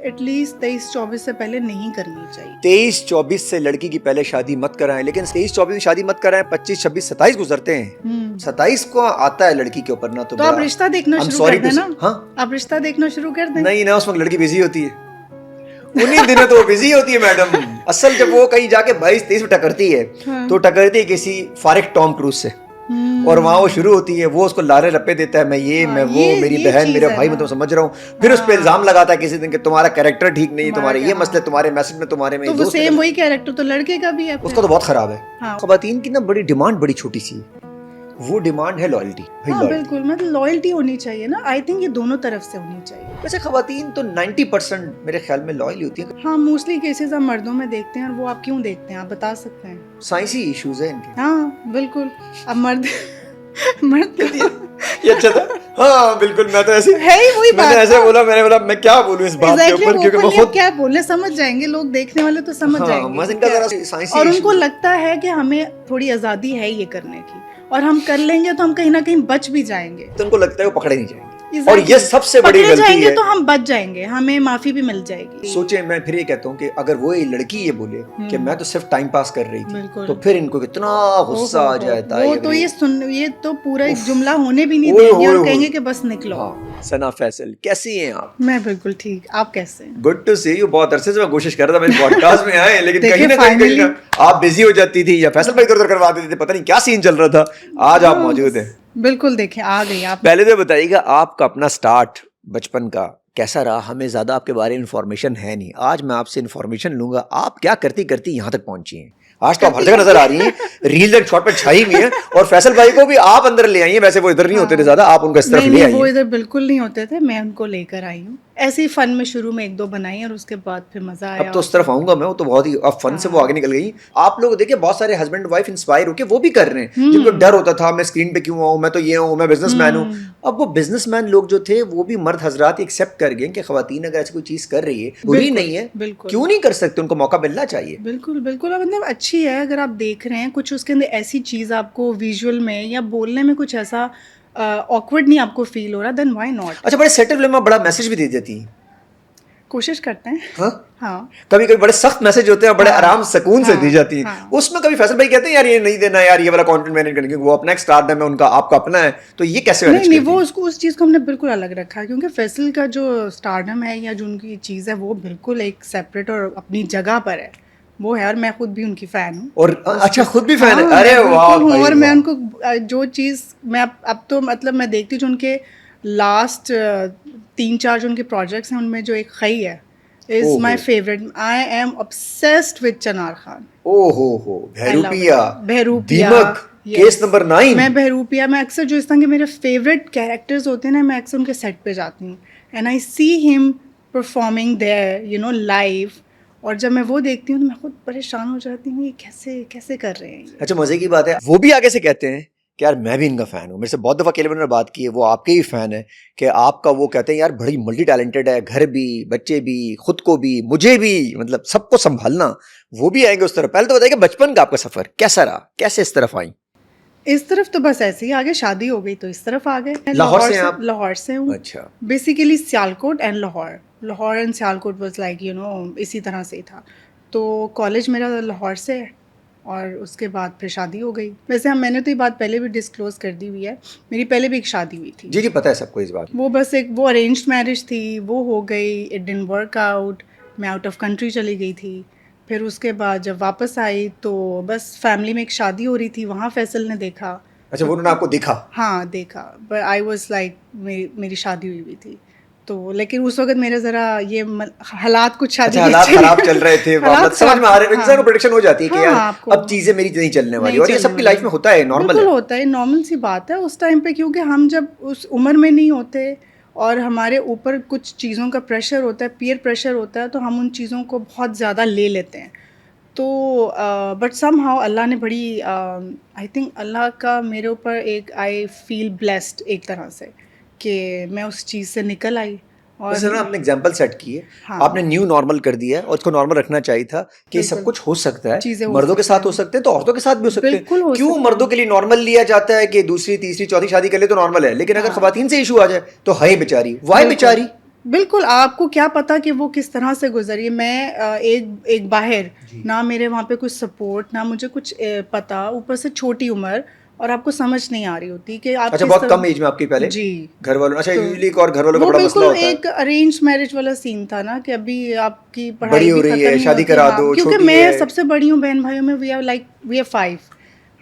At least 23-24 سے پہلے نہیں کرنی چاہیے. 23-24 سے لڑکی کی پہلے شادی مت کرائیں, لیکن 23-24 میں شادی مت کرائیں, 25-26-27 گزرتے ہیں, 27 کو آتا ہے لڑکی کے اوپر نا, تو آپ رشتہ دیکھنا شروع کر دیں نا. ہاں آپ رشتہ دیکھنا شروع کر دیں. نہیں نا, اس وقت لڑکی بزی ہوتی ہے, انہیں دنوں تو بزی ہوتی ہے میڈم. اصل جب وہ کہیں جا کے 22-23 میں ٹکرتی ہے تو ٹکرتی ہے کسی فارغ ٹام کروز سے, اور وہاں وہ شروع ہوتی ہے, وہ اس کو لارے رپے دیتا ہے, میں یہ میں وہ, میری بہن میرا بھائی, میں تو سمجھ رہا ہوں. پھر اس پہ الزام لگاتا ہے کسی دن کہ تمہارا کیریکٹر ٹھیک نہیں, تمہارے یہ مسئلے, تمہارے میسج میں تمہارے میں. تو وہ سیم وہی کیریکٹر تو لڑکے کا بھی ہے, اس کا تو بہت خراب ہے. خواتین کی نا بڑی ڈیمانڈ بڑی چھوٹی سی, وہ ڈیمانڈ ہے لائلٹی. ہاں بالکل, مطلب لائلٹی ہونی چاہیے نا. آئی تھنک یہ دونوں طرف سے ہونی چاہیے. ویسے خواتین تو 90% میرے خیال میں لائل ہوتی ہیں. ہاں موسٹلی کیسز ہم مردوں میں دیکھتے ہیں, اور وہ آپ کیوں دیکھتے ہیں آپ بتا سکتے ہیں؟ سائنسی ایشوز ہیں ان کے. ہاں بالکل. اب مرد یہ اچھا تھا. ہاں بالکل, میں تو ایسے ہے ہی وہی بات. میں ایسے بولا, میں نے بولا میں کیا بولوں اس بات کے اوپر, کیونکہ وہ خود کیا بولے سمجھ جائیں گے لوگ, دیکھنے والے تو سمجھ جائیں گے, اور ان کو لگتا ہے کہ ہمیں تھوڑی آزادی ہے یہ کرنے کی, اور ہم کر لیں گے تو ہم کہیں نہ کہیں بچ بھی جائیں گے. تو ان کو لگتا ہے وہ پکڑے نہیں جائیں گے, اور یہ سب سے بڑی غلطی ہے. جائیں گے تو ہم بچ جائیں گے, ہمیں معافی بھی مل جائے گی. سوچیں, میں پھر یہ کہتا ہوں کہ اگر وہ لڑکی یہ بولے کہ میں تو صرف ٹائم پاس کر رہی تھی, تو پھر ان کو کتنا غصہ آ جاتا ہے. وہ تو یہ تو پورا ایک جملہ ہونے بھی نہیں دیں گے, اور کہیں گے کہ بس نکلو. ثنا فیصل, کیسی ہیں آپ؟ میں بالکل ٹھیک, آپ کیسے ہیں؟ Good to see you. بہت عرصے سے میں کوشش کر رہا تھا میرے پوڈ کاسٹ میں آئے, لیکن کہیں نہ کہیں آپ بزی ہو جاتی تھی, یا فیصل بھائی ادھر ادھر کروا دیتے تھے, پتہ نہیں کیا سین چل رہا تھا. آج آپ موجود ہیں. بالکل, دیکھیں آ گئی آپ. پہلے تو بتائیے گا آپ کا اپنا سٹارٹ بچپن کا کیسا رہا؟ ہمیں زیادہ آپ کے بارے میں انفارمیشن ہے نہیں, آج میں آپ سے انفارمیشن لوں گا. آپ کیا کرتی کرتی یہاں تک پہنچی ہیں؟ آج تو آپ ہر جگہ نظر آ رہی ہیں, ریل ایک شارٹ پہ چھائی ہوئی ہیں, اور فیصل بھائی کو بھی آپ اندر لے آئی ہیں. ویسے وہ ادھر نہیں ہوتے تھے زیادہ, آپ ان کو اس طرف لے آئی ہیں. وہ ادھر بالکل نہیں ہوتے تھے, میں ان کو لے کر آئی ہوں. ایسے ہی فن میں شروع میں 1-2 بنائی, اور اس کے بعد پھر مزہ آیا. اب تو اس طرف آؤں گا میں, وہ تو بہت ہی اب فن سے وہ آگے نکل گئی. آپ لوگ دیکھیں, بہت سارے ہسبینڈ وائف انسپائر ہو کے وہ بھی کر رہے ہیں, جن کو ڈر ہوتا تھا میں اسکرین پہ کیوں آؤں, میں تو یہ ہوں, میں بزنس مین ہوں. اب وہ بزنس مین لوگ جو تھے وہ بھی مرد حضرات ایکسیپٹ کر گئے کہ خواتین اگر ایسی کوئی چیز کر رہی ہے بری نہیں ہے, کیوں نہیں کر سکتے, ان کو موقع ملنا چاہیے. بالکل بالکل, مطلب اچھی ہے. اگر آپ دیکھ رہے ہیں کچھ اس کے اندر ایسی چیز آپ کو ویژول میں یا بولنے میں کچھ ایسا آکورڈ نہیں آپ کو فیل ہو رہا, دین وائی ناٹ. اچھا, بڑے سیٹل وے میں بڑا میسج بھی دے دیتی ہیں, کوشش کرتے ہیں. ہاں کبھی کبھی بڑے سخت میسج ہوتے ہیں, بڑے آرام سکون سے دی جاتی ہیں. اس میں کبھی فیصل بھائی کہتے ہیں یار یہ نہیں دینا, یار یہ والا کانٹینٹ میں نہیں کرنے, وہ اپنا ایک اسٹار ہے, ان کا آپ کا اپنا ہے, تو یہ کیسے مینیج کرتی ہیں؟ نہیں, وہ اس چیز کو ہم نے بالکل الگ رکھا ہے, کیونکہ فیصل کا جو اسٹارڈم ہے یا جو ان کی چیز ہے وہ بالکل ایک سیپریٹ اور اپنی جگہ پر ہے, وہ ہے. اور میں خود بھی ان کی فین ہوں. اور اچھا, خود بھی فین ہے؟ ارے واہ. اور میں ان کو جو چیز میں اب تو مطلب میں دیکھتی ہوں جو ان کے لاسٹ 3-4 جو ان کے پروجیکٹس ہیں, ان میں جو ایک خی ہے is my favorite. I am obsessed with Chinar Khan. بہروپیا, case number 9. میں بہروپیا, میں اکثر جو اس طرح کے میرے فیوریٹ کیریکٹرز ہوتے ہیں نا, میں اکثر ان کے سیٹ پہ جاتی ہوں, اینڈ آئی سی ہم پرفارمنگ دیئر لائیو. اور جب میں وہ دیکھتی ہوں تو میں خود پریشان ہو جاتی ہوں, یہ کیسے کر رہے ہیں. اچھا, مزے کی بات ہے, وہ بھی آگے سے کہتے ہیں کہ یار میں بھی ان کا فین ہوں. میرے سے بہت دفعہ کیلے نے بات کی ہے, وہ آپ کے ہی فین ہے, کہ آپ کا وہ کہتے ہیں یار بڑی ملٹی ٹیلنٹڈ ہے, گھر بھی, بچے بھی, خود کو بھی, مجھے بھی, مطلب سب کو سنبھالنا. وہ بھی آئیں گے اس طرف. پہلے تو بتائیے کہ بچپن کا آپ کا سفر کیسا رہا, کیسے اس طرف آئیں؟ اس طرف تو بس ایسے ہی آگے, شادی ہو گئی تو اس طرف آ گئے. لاہور سے آپ؟ لاہور سے ہوں. اچھا. Basically Sialkot and Lahore and Sialkot was like اسی طرح سے ہی تھا. تو کالج میرا لاہور سے, اور اس کے بعد پھر شادی ہو گئی. ویسے میں نے تو یہ بات پہلے بھی ڈسکلوز کر دی ہوئی ہے, میری پہلے بھی ایک شادی ہوئی تھی. جی پتہ ہے سب کو اس بات. وہ بس وہ ارینجڈ میرج تھی, وہ ہو گئی, اٹ ڈنٹ ورک آؤٹ. میں آؤٹ آف کنٹری چلی گئی تھی. پھر اس کے بعد جب واپس آئی تو بس فیملی میں ایک شادی ہو رہی تھی, وہاں فیصل نے دیکھا. اچھا, وہ انہوں نے آپ کو دیکھا؟ ہاں دیکھا, بٹ آئی واز لائک میری شادی ہوئی تھی. تو لیکن اس وقت میرے ذرا یہ حالات کچھ شادی حالات خراب چل رہے تھے, سمجھ میں آ رہے ہیں, انسان کو پریڈکشن ہو جاتی ہے کہ یار اب چیزیں میری نہیں چلنے والی, اور یہ سب کی لائف میں ہوتا ہے, نارمل ہوتا ہے, نارمل سی بات ہے اس ٹائم پہ. کیونکہ ہم جب اس عمر میں نہیں ہوتے اور ہمارے اوپر کچھ چیزوں کا پریشر ہوتا ہے, پیئر پریشر ہوتا ہے, تو ہم ان چیزوں کو بہت زیادہ لے لیتے ہیں. تو بٹ سم ہاؤ اللہ نے بڑی آئی تھنک اللہ کا میرے اوپر ایک آئی فیل بلیسڈ ایک طرح سے کہ میں اس چیز سے نکل آئی. اور آپ نے ایگزامپل سیٹ کی ہے, آپ نے نیو نارمل کر دیا ہے, اور اس کو نارمل رکھنا چاہیے تھا کہ سب کچھ ہو سکتا ہے, مردوں کے ساتھ ہو سکتے ہیں تو عورتوں کے ساتھ بھی ہو سکتے ہیں. کیوں مردوں کے لیے نارمل لیا جاتا ہے کہ دوسری تیسری چوتھی شادی کر لے تو نارمل ہے, لیکن اگر خواتین سے ایشو آ جائے تو ہے بیچاری, وائی بیچاری, بالکل آپ کو کیا پتا کہ وہ کس طرح سے گزری. میں ایک باہر نہ میرے وہاں پہ کچھ سپورٹ نہ مجھے کچھ پتا, اوپر سے چھوٹی عمر, اور آپ کو سمجھ نہیں آ رہی ہوتی کہ آپ اچھا بہت کم ایج میں آپ کی پہلے جی گھر والوں, اچھا یوزلی ایک اور گھر والوں کا وہ بڑا مسئلہ بالکل ہوتا ہے ایک ارینج میرج والا سین تھا نا کہ ابھی آپ کی پڑھائی بڑی ہو بھی رہی ختم ہے, نہیں شادی ہوتی. کرا ہاں دو, کیونکہ چھوٹی میں ہے. سب سے بڑی ہوں بہن بھائیوں میں, وی آر 5,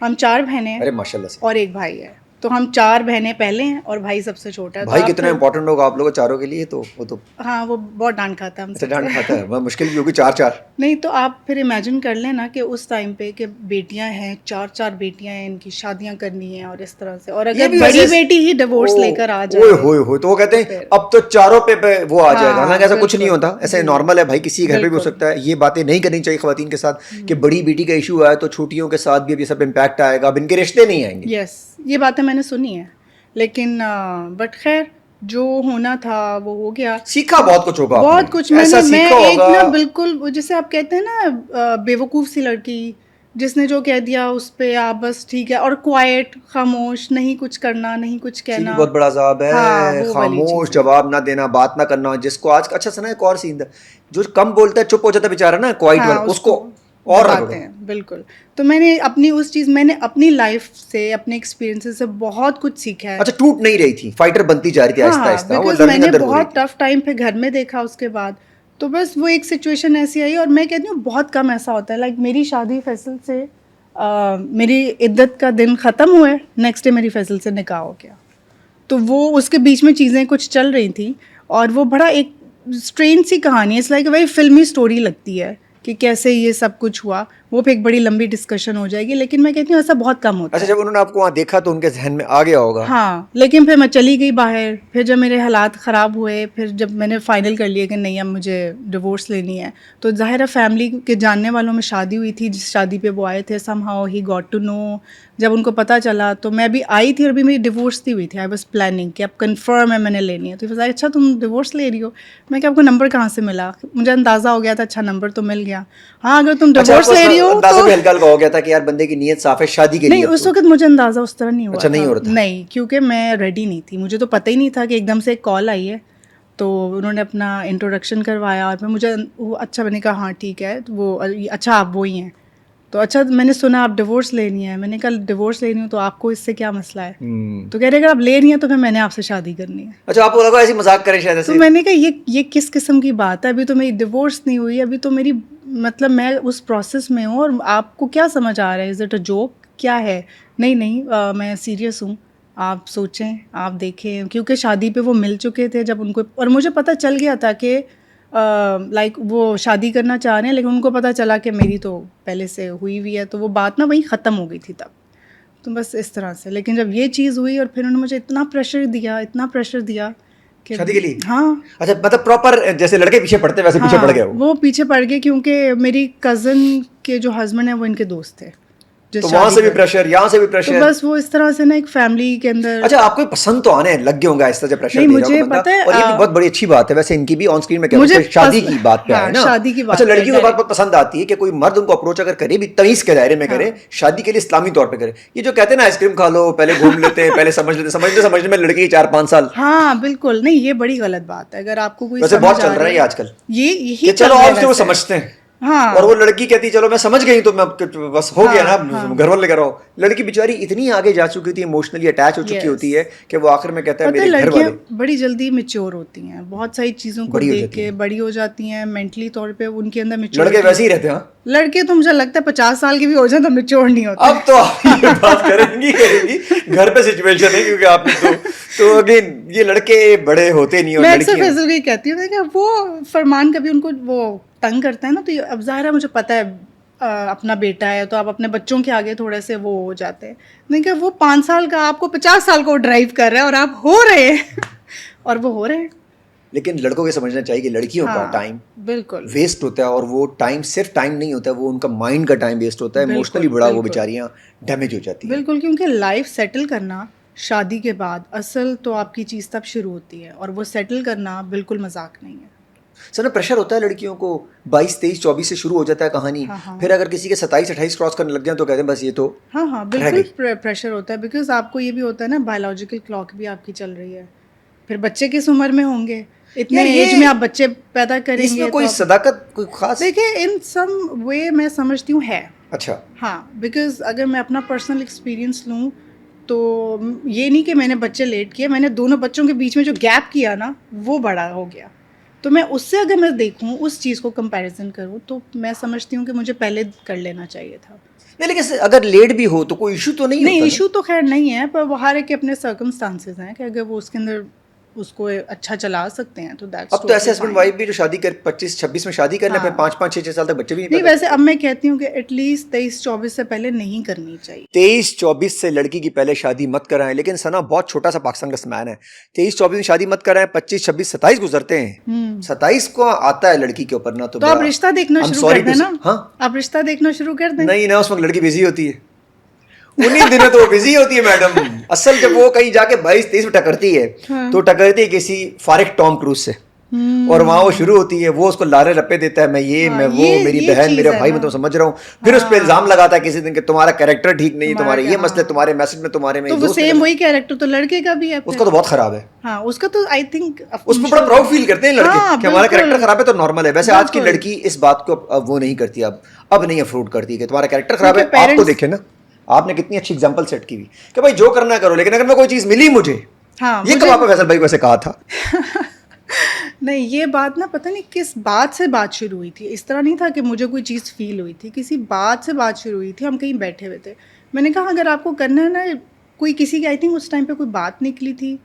ہم 4 بہنیں ارے ماشاء اللہ سے. اور ایک بھائی ہے, تو ہم 4 بہنیں پہلے ہیں اور بھائی سب سے چھوٹا ہے. تو بھائی آپ کتنا امپورٹنٹ ہوگا آپ لوگوں چاروں کے لیے, تو وہ تو ہاں وہ بہت ڈانٹ کھاتا ہے ہم اچھا سب ڈانٹ سے. کھاتا ہے, وہ مشکل بھی ہوگی 4 نہیں تو آپ پھر امیجن کر لیں نا کہ اس ٹائم پہ کہ بیٹیاں ہیں, 4 بیٹیاں ہیں, ان کی شادیاں کرنی ہیں اور اس طرح سے, اور اگر بڑی بیٹی ہی ڈیورس لے کر آ جائے ہوئے تو وہ کہتے ہیں پھر اب تو چاروں پہ وہ آ جائے گا. ہاں حالانکہ ایسا کچھ نہیں بالکل ہوتا, ایسے جی نارمل ہے بھائی, کسی گھر پہ بھی ہو بالکل سکتا ہے. یہ باتیں نہیں کرنی چاہیے خواتین کے ساتھ کہ بڑی بیٹی کا ایشو آیا تو چھوٹیوں کے ساتھ بھی اب یہ سب امپیکٹ آئے گا, اب ان کے رشتے نہیں آئیں گے. یس یہ باتیں میں نے سنی ہیں, لیکن بٹ خیر جو ہونا تھا وہ ہو گیا. سیکھا بہت کچھ ہوگا آپ نے, بہت کچھ ایسا میں سیکھا ایک ہوگا. نا بالکل جسے آپ کہتے ہیں نا بیوقوف سی لڑکی, جس نے جو کہہ دیا اس پہ آپ بس ٹھیک ہے, اور کوائٹ, خاموش, نہیں کچھ کرنا, نہیں کچھ سین بھی کہنا. بہت بڑا عذاب ہاں ہے, وہ والی خاموش, چیزیں جواب نہ دینا, بات نہ کرنا. جس کو آج اچھا سنا ایک اور سین تھا, جو کم بولتا ہے چپ ہو جاتا ہے بیچارہ نا, کوائٹ ہاں والا, اس کو اور رگڑو. دباتے ہیں بالکل. تو میں نے اپنی لائف سے, اپنے ایکسپیرینس سے بہت کچھ سیکھا ہے. اچھا ٹوٹ نہیں رہی تھی, فائٹر بنتی جا رہی تھی آہستہ ہاں آہستہ, وہ بیکاز میں لرننگ نے اندر ہو رہی بہت تھی. ٹف ٹائم پہ گھر میں دیکھا اس کے بعد, تو بس وہ ایک سچویشن ایسی آئی. اور میں کہتی ہوں بہت کم ایسا ہوتا ہے, لائک میری شادی فیصل سے میری عدت کا دن ختم ہوئے, نیکسٹ ڈے میری فیصل سے نکاح ہو گیا. تو وہ اس کے بیچ میں چیزیں کچھ چل رہی تھیں, اور وہ بڑا ایک اسٹرینج سی کہانی ہے, اٹس لائک ویری فلمی اسٹوری لگتی ہے کہ کیسے یہ سب کچھ ہوا. وہ پہ ایک بڑی لمبی ڈسکشن ہو جائے گی, لیکن میں کہتی ہوں ایسا بہت کم ہوتا اچھا ہے. جب انہوں نے آپ کو وہاں دیکھا تو ان کے ذہن میں آ گیا ہوگا. ہاں لیکن پھر میں چلی گئی باہر. پھر جب میرے حالات خراب ہوئے, پھر جب میں نے فائنل کر لیا کہ نہیں اب مجھے ڈیورس لینی ہے, تو ظاہر ہے فیملی کے جاننے والوں میں شادی ہوئی تھی, جس شادی پہ وہ آئے تھے, somehow he got to know. جب ان کو پتہ چلا تو میں بھی آئی تھی, اور بھی میری ڈیورس نہیں ہوئی تھی. آئی واز پلاننگ کہ اب کنفرم ہے میں نے لینی ہے. تو بتایا اچھا تم ڈیورس لے رہی ہو. میں کہ آپ کو نمبر کہاں سے ملا؟ مجھے اندازہ ہو گیا تھا اچھا نمبر تو مل گیا. ہاں اگر تم اچھا آپ ڈیورس کو لے رہی ہو اندازہ تو بھی ہلکا ہلکا ہو گیا تھا کہ یار بندے کی نیت صاف ہے شادی کے نہیں, لیے, اب اس تو وقت مجھے اندازہ اس طرح نہیں ہوا اچھا نہیں تھا. ہو رہا تھا. نہیں, کیونکہ میں ریڈی نہیں تھی, مجھے تو پتہ ہی نہیں تھا کہ ایک دم سے ایک کال آئی ہے. تو انہوں نے اپنا انٹروڈکشن کروایا, اور پھر مجھے اچھا میں نے کہا ہاں ٹھیک ہے, تو وہ اچھا آپ وہی ہیں. تو اچھا میں نے سنا آپ ڈیورس لینی ہے. میں نے کہا ڈیورس لینی ہوں تو آپ کو اس سے کیا مسئلہ ہے؟ تو کہہ رہے اگر آپ لے رہی ہیں تو پھر میں نے آپ سے شادی کرنی ہے. اچھا آپ کو لگا ایسی مذاق کرے شاید تو ایسے. میں نے کہا یہ کس قسم کی بات ہے, ابھی تو میری ڈیورس نہیں ہوئی, ابھی تو میری مطلب میں اس پروسیس میں ہوں, اور آپ کو کیا سمجھ آ رہا ہے, از اٹ اے جوک کیا ہے؟ نہیں میں سیریس ہوں, آپ سوچیں, آپ دیکھیں. کیونکہ شادی پہ وہ مل چکے تھے جب ان کو, اور مجھے پتہ چل گیا تھا کہ لائک وہ شادی کرنا چاہ رہے ہیں, لیکن ان کو پتہ چلا کہ میری تو پہلے سے ہوئی ہے, تو وہ بات نا وہیں ختم ہو گئی تھی تب. تو بس اس طرح سے. لیکن جب یہ چیز ہوئی, اور پھر انہوں نے مجھے اتنا پریشر دیا کہ شادی کے لیے. ہاں اچھا مطلب پراپر جیسے لڑکے پیچھے پڑتے ویسے پیچھے پڑ ہاں گئے وہ پیچھے پڑ گئے, کیونکہ میری کزن کے جو ہسبینڈ ہیں وہ ان کے دوست تھے جس تو وہاں شادی سے بھی کر, پریشر, یہاں سے بھی تو پریشر. بس وہ اس طرح سے نا ایک فیملی کے اندر. اچھا آپ کو پسند تو آنے لگ گئے ہوں گے آہستہ جب پریشر نہیں دے گا کوئی مجھے بندہ, پتہ ہے اور یہ بھی بہت بڑی اچھی بات ہے ویسے ان کی بھی, آن اسکرین میں کہہ رہا ہوں مجھے کہ شادی کی بات پہ ہاں آئے نا. شادی کی اچھا بات لڑکیوں کو بات بہت پسند آتی ہے کہ کوئی مرد ان کو اپروچ اگر کرے بھی تمیز کے دائرے میں کرے, شادی کے لیے اسلامی طور پہ کرے. یہ جو کہتے ہیں نا آئس کریم کھا لو, پہلے گھوم لیتے ہیں, پہلے سمجھنے میں لڑکی 4-5 سال. ہاں بالکل نہیں, یہ بڑی غلط بات ہے. اگر آپ کو کوئی ویسے بہت سمجھ چل آ رہا ہے یہ آج کل, یہی کہ چل چلو رہا ہے آپ وہ ویسے. سمجھتے ہیں, ہاں اور وہ لڑکی کہتی چلو میں سمجھ گئی تو میں بس ہو گیا نا, ہاں گھر والے کہہ رہا ہوں. لڑکی بیچاری اتنی آگے جا چکی تھی, ایموشنلی اٹیچ ہو چکی یس ہوتی ہے کہ وہ آخر میں کہتا ہے پتہ میرے گھر لڑکیاں والے. بڑی جلدی میچور ہوتی ہیں, بہت ساری چیزوں کو بڑی ہو دیکھ جاتی کے ہیں. بڑی ہو جاتی ہیں مینٹلی طور پہ, ان کے اندر لڑکے میچورٹی. ویسے ہی رہتے ہیں. لڑکے تو مجھے لگتا ہے 50 سال کے بھی ہو جائیں تو میچور نہیں ہوتے. اب تو آپ یہ بات کریں گی گھر پہ سچویشن ہے, کیونکہ آپ نے تو اگین یہ لڑکے بڑے ہوتے نہیں, اور میں اکثر لڑکیاں فیصل یہ کہتی ہوں کہ وہ فرمان کبھی ان کو وہ تنگ کرتا ہے نا, تو اب ظاہر ہے مجھے پتہ ہے اپنا بیٹا ہے, تو آپ اپنے بچوں کے آگے تھوڑے سے وہ ہو جاتے ہیں. نہیں کہ وہ 5 سال کا آپ کو 50 سال کو ڈرائیو کر رہا ہے, اور آپ ہو رہے ہیں اور وہ ہو رہے ہیں. لیکن لڑکوں کو سمجھنا چاہیے کہ لڑکیوں کا ٹائم بالکل ویسٹ ہوتا ہے, اور وہ ٹائم صرف ٹائم نہیں ہوتا ہے, وہ ان کا مائنڈ کا ٹائم ویسٹ ہوتا ہے. ایموشنلی بڑا وہ بیچاریاں ڈیمیج ہو جاتی ہیں. بالکل, کیونکہ لائف سیٹل کرنا شادی کے بعد اصل تو آپ کی چیز تب شروع ہوتی ہے, اور وہ سیٹل کرنا بالکل مذاق نہیں ہے. سر پریشر ہوتا ہے لڑکیوں کو, 22, 23, 24 سے شروع ہو جاتا ہے کہانی. پھر اگر کسی کے 27, 28 کراس کرنے لگ جائیں تو کہتے ہیں بس یہ تو ہاں بالکل پریشر ہوتا ہے, بیکاز آپ کو یہ بھی ہوتا ہے نا بایولوجیکل کلاک بھی آپ کی چل رہی ہے. پھر بچے کس عمر میں ہوں گے, اتنے ایج میں آپ بچے پیدا کریں گے. اس میں کوئی صداقت کوئی خاص دیکھیں ان سم وے میں سمجھتی ہوں ہے. اچھا ہاں بیکاز اگر میں اپنا پرسنل ایکسپیرینس لوں تو یہ نہیں کہ میں نے بچے لیٹ کیے, میں نے دونوں بچوں کے بیچ میں جو گیپ کیا نا وہ بڑا ہو گیا. تو میں اس سے اگر میں دیکھوں اس چیز کو کمپیریزن کروں تو میں سمجھتی ہوں کہ مجھے پہلے کر لینا چاہیے تھا. نہیں لیکن اگر لیٹ بھی ہو تو کوئی ایشو تو نہیں ہوتا. نہیں ایشو تو خیر نہیں ہے, پر وہ ہر ایک کے اپنے سرکمسٹانسز ہیں کہ اگر وہ اس کے اندر اس کو اچھا چلا سکتے ہیں تو دیٹس. اب تو ایسے ہسبینڈ وائف بھی جو شادی کر 25-26 میں شادی کرنا پھر 5-5-6 سال تک بچے بھی نہیں. ویسے اب میں کہتی ہوں کہ ایٹ لیسٹ 23-24 سے پہلے نہیں کرنی چاہیے. 23-24 سے لڑکی کی پہلے شادی مت کرائیں. لیکن سنا بہت چھوٹا سا پاکستان کا سمان ہے, 23-24 میں شادی مت کرائیں, 25-26-27 گزرتے ہیں, 27 کو آتا ہے لڑکی کے اوپر نا. تو آپ رشتہ دیکھنا شروع کر دیں نا. ہاں آپ رشتہ دیکھنا شروع کر دیں. نہیں نا اس وقت لڑکی بزی ہوتی ہے, انہیں دنوں تو وہ بزی ہوتی ہے میڈم. اصل جب وہ کہیں جا کے 22-23 میں ٹکرتی ہے تو ٹکرتی ہے کسی فارغ ٹام کروز سے, اور وہاں وہ شروع ہوتی ہے, وہ اس کو لارے رپے دیتا ہے, میں یہ میں وہ, میری بہن میرا بھائی میں تو سمجھ رہا ہوں. پھر اس پہ الزام لگاتا ہے کسی دن کہ تمہارا کیریکٹر ٹھیک نہیں, تمہارے یہ مسئلے, تمہارے میسج میں تمہارے میں. تو وہ سیم وہی کیریکٹر تو لڑکے کا بھی ہے, اس کا تو بہت خراب ہے. ہاں اس کا تو آئی تھنک اس میں بڑا پراؤڈ فیل کرتے ہیں لڑکے کہ ہمارا کیریکٹر خراب ہے تو نارمل ہے. ویسے آج کی لڑکی اس بات کو وہ نہیں کرتی, اب نہیں افورڈ کرتی کہ تمہارا کیریکٹر خراب ہے. آپ کو دیکھیں نا, آپ نے کتنی اچھی اگزامپل سیٹ کی ہوئی کہ بھائی جو کرنا کرو, لیکن اگر میں کوئی چیز ملی مجھے, یہ کب آپ نے فیصل بھائی کو ایسے کہا تھا؟ نہیں یہ بات نا پتہ نہیں کس بات سے بات شروع ہوئی تھی. اس طرح نہیں تھا کہ مجھے کوئی چیز فیل ہوئی تھی, کسی بات سے بات شروع ہوئی تھی. ہم کہیں بیٹھے ہوئے تھے, میں نے کہا اگر آپ کو کرنا ہے نا کوئی کسی کی, آئی تھنک اس ٹائم پہ کوئی بات نکلی تھی,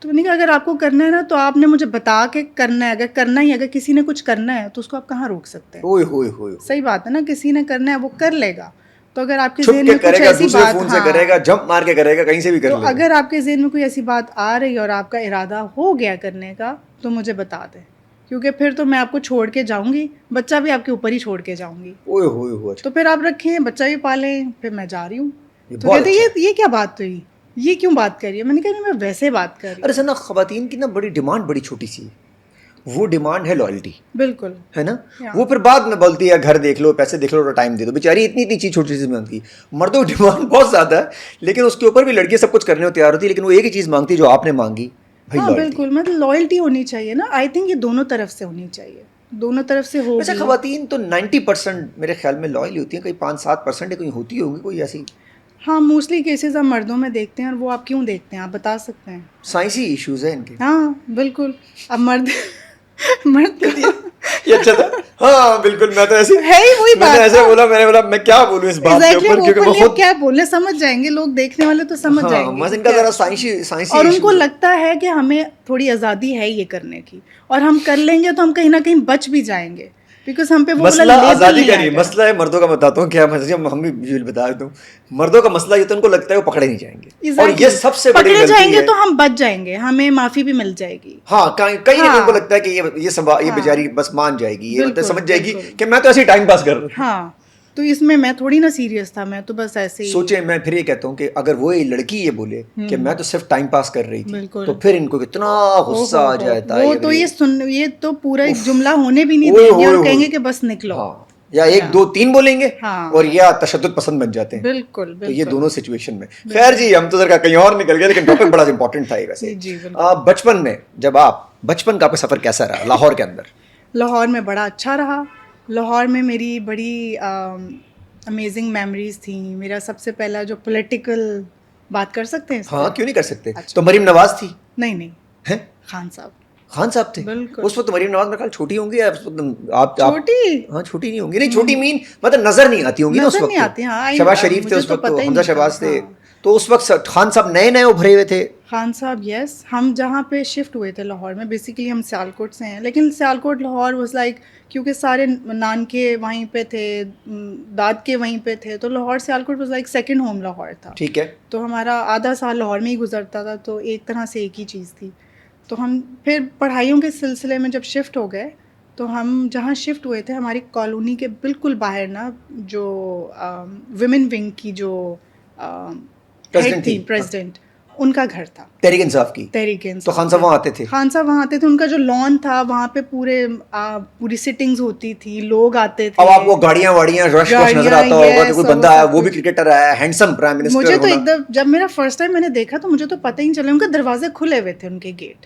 تو میں نے کہا اگر آپ کو کرنا ہے نا تو آپ نے مجھے بتا کے کرنا ہے. اگر کرنا ہی, اگر کسی نے کچھ کرنا ہے تو اس کو آپ کہاں روک سکتے ہیں؟ صحیح بات ہے نا, کسی نے کرنا ہے وہ کر لے گا. تو اگر آپ کے ذہن میں کچھ ایسی بات, فون سے کرے گا, جمپ مار کے کرے گا, کہیں سے بھی کر لے گا. تو اگر آپ کے ذہن میں کوئی ایسی بات آ رہی ہے اور آپ کا ارادہ ہو گیا کرنے کا تو مجھے بتا دیں, کیونکہ پھر تو میں آپ کو چھوڑ کے جاؤں گی, بچہ بھی آپ کے اوپر ہی چھوڑ کے جاؤں گی. تو پھر آپ رکھیں, بچہ بھی پالیں, پھر میں جا رہی ہوں. تو کہتے یہ کیا بات ہوئی, یہ کیوں بات کر رہی ہے؟ میں نے کہا میں ویسے بات کر رہی ہوں. ارے سر نا خواتین کی نا بڑی ڈیمانڈ بڑی چھوٹی سی, وہ ڈیمانڈ ہے لائلٹی. بالکل ہے نا, وہ پھر بعد میں بولتی ہے گھر دیکھ لو, پیسے دیکھ لو, ٹائم دے دو. بیچاری اتنی چیز چھوٹی سی مانگتی. مردوں کی ڈیمانڈ بہت زیادہ ہے, لیکن اس کے اوپر بھی لڑکیاں سب کچھ کرنے کو تیار ہوتی ہے, لیکن وہ ایک ہی چیز مانگتی ہے جو آپ نے مانگی. ہاں بالکل, مطلب لائلٹی ہونی چاہیے نا. آئی تھنک یہ دونوں طرف سے ہونی چاہیے, دونوں طرف سے ہو. ویسے خواتین تو 90% میرے خیال میں لائل ہوتی ہیں, کوئی 5-7% کوئی ہوتی ہوگی کوئی ایسی. ہاں موسٹلی کیسز ہم مردوں میں دیکھتے ہیں, اور وہ آپ کیوں دیکھتے ہیں آپ بتا سکتے ہیں؟ سائنسی ایشوز ہیں ان کے. ہاں بالکل. اب مرد یہ اچھا تھا. ہاں بالکل, میں تو ایسے ہے ہی وہی بات, ایسے بولا, میں نے بولا میں کیا بولوں اس بات کے اوپر, کیونکہ میں خود کیا بولے سمجھ جائیں گے لوگ, دیکھنے والے تو سمجھ جائیں گے. ان کا ذرا سائنسی, اور ان کو لگتا ہے کہ ہمیں تھوڑی آزادی ہے یہ کرنے کی, اور ہم کر لیں گے تو ہم کہیں نہ کہیں بچ بھی جائیں گے, بیکاز ہم پہ وہ مسئلہ آزادی کا نہیں, مسئلہ ہے مردوں کا. بتاتا ہوں کیا مسئلہ, ہم بھی بتا دیتا ہوں. مردوں کا مسئلہ یہ تو ان کو لگتا ہے وہ پکڑے نہیں جائیں گے, اور یہ سب سے بڑی غلطی ہے. پکڑے جائیں گے تو ہم بچ جائیں گے, ہمیں معافی بھی مل جائے گی. ہاں کہیں نہ ان کو لگتا ہے کہ یہ بیچاری بس مان جائے گی, یہ سمجھ جائے گی کہ میں تو ایسے ہی ٹائم پاس کر رہا ہوں. ہاں تو اس میں تھوڑی نا سیریس تھا, میں تو بس ایسے ہی سوچیں. میں پھر یہ کہتا ہوں کہ اگر وہ لڑکی یہ بولے کہ میں تو صرف ٹائم پاس کر رہی تھی, تو پھر ان کو کتنا غصہ آ جاتا ہے. وہ تو یہ تو پورا ایک جملہ ہونے بھی نہیں دیں گے, اور کہیں گے کہ بس نکلو, یا 1-2-3 بولیں گے, اور یا تشدد پسند بن جاتے ہیں. بالکل. تو یہ دونوں سچویشن میں. خیر جی, ہم تو ذرا کہیں اور نکل گئے, لیکن ٹاپک بڑا امپورٹنٹ تھا. ویسے بچپن میں جب بچپن کا آپ کا سفر کیسا رہا لاہور کے اندر؟ لاہور میں بڑا اچھا رہا. لاہور میں میری بڑی امیزنگ میموریز تھیں. میرا سب سے پہلا جو پولیٹیکل بات کر سکتے ہیں, ہاں کیوں نہیں کر سکتے. تو مریم نواز تھی؟ نہیں, خان صاحب تھے. اس وقت مریم نواز میرے خیال چھوٹی ہوں گی, آپ چھوٹی, ہاں چھوٹی نہیں ہوں گی. نہیں چھوٹی مین مطلب نظر نہیں آتی ہوں گی نا اس وقت. شہباز شریف تھے اس وقت, حمزہ شہباز تھے, تو اس وقت خان صاحب نئے ابھرے ہوئے تھے. خان صاحب یس. ہم جہاں پہ شفٹ ہوئے تھے لاہور میں, بیسیکلی ہم سیالکوٹ سے ہیں, لیکن سیالکوٹ لاہور واز لائک, کیونکہ سارے نان کے وہیں پہ تھے, داد کے وہیں پہ تھے, تو Lahore Sialkot was like second home Lahore تھا. ٹھیک ہے. تو ہمارا آدھا سال لاہور میں ہی گزرتا تھا, تو ایک طرح سے ایک ہی چیز تھی. تو ہم پھر پڑھائیوں کے سلسلے میں جب شفٹ ہو گئے, تو ہم جہاں شفٹ ہوئے تھے ہماری کالونی کے بالکل باہر نا جو ویمن ونگ کی جو ہیڈ تھی, پریزیڈنٹ, ان کا گھر تھا. تحریک انصاف کی. تحریک انصاف. تو خان صاحب وہاں آتے تھے. خان صاحب وہاں آتے تھے. ان کا جو لان تھا وہاں پہ پوری سٹنگز ہوتی تھی, لوگ آتے تھے. اب آپ کو گاڑیاں رش نظر آتا ہوگا کہ کوئی بندہ ہے, وہ بھی کرکٹر ہے, ہینڈسم پرائم منسٹر. مجھے تو ایک دم جب میرا فرسٹ ٹائم میں نے دیکھا تو مجھے تو پتہ ہی نہیں چلا, ان کے دروازے کھلے ہوئے تھے, ان کے گیٹ.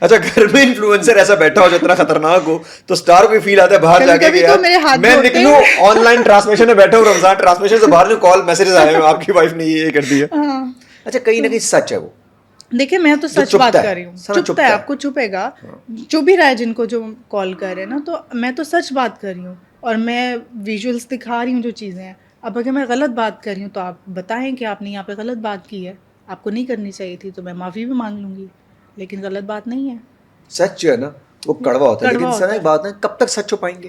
اچھا گھر میں انفلوئنسر ایسا بیٹھا ہو جو اتنا خطرناک ہو تو اسٹار کو فیل آتا ہے باہر جا کے کہ یار میں نکلوں آن لائن ٹرانسمیشن میں بیٹھا ہوں, رمضان ٹرانسمیشن سے باہر کال میسجز آئے ہیں آپ کی وائف نے یہ کر دیا. اچھا کہیں نہ کہیں سچ ہے وہ. دیکھیں میں تو سچ بات کر رہی ہوں, چپتا ہے آپ کو چپے گا جو بھی رہا ہے جن کو جو کال کر رہے ہیں نا, تو میں تو سچ بات کر رہی ہوں اور میں ویژولس دکھا رہی ہوں جو چیزیں ہیں. اب اگر میں غلط بات کر رہی ہوں تو آپ بتائیں کہ آپ نے یہاں پہ غلط بات کی ہے, آپ کو نہیں کرنی چاہیے تھی, تو میں معافی بھی مانگ لوں گی, لیکن غلط بات نہیں ہے. سچ جو ہے نا وہ کڑوا ہوتا ہے, لیکن سنا ایک بات ہے, کب تک سچ چھپائیں گے؟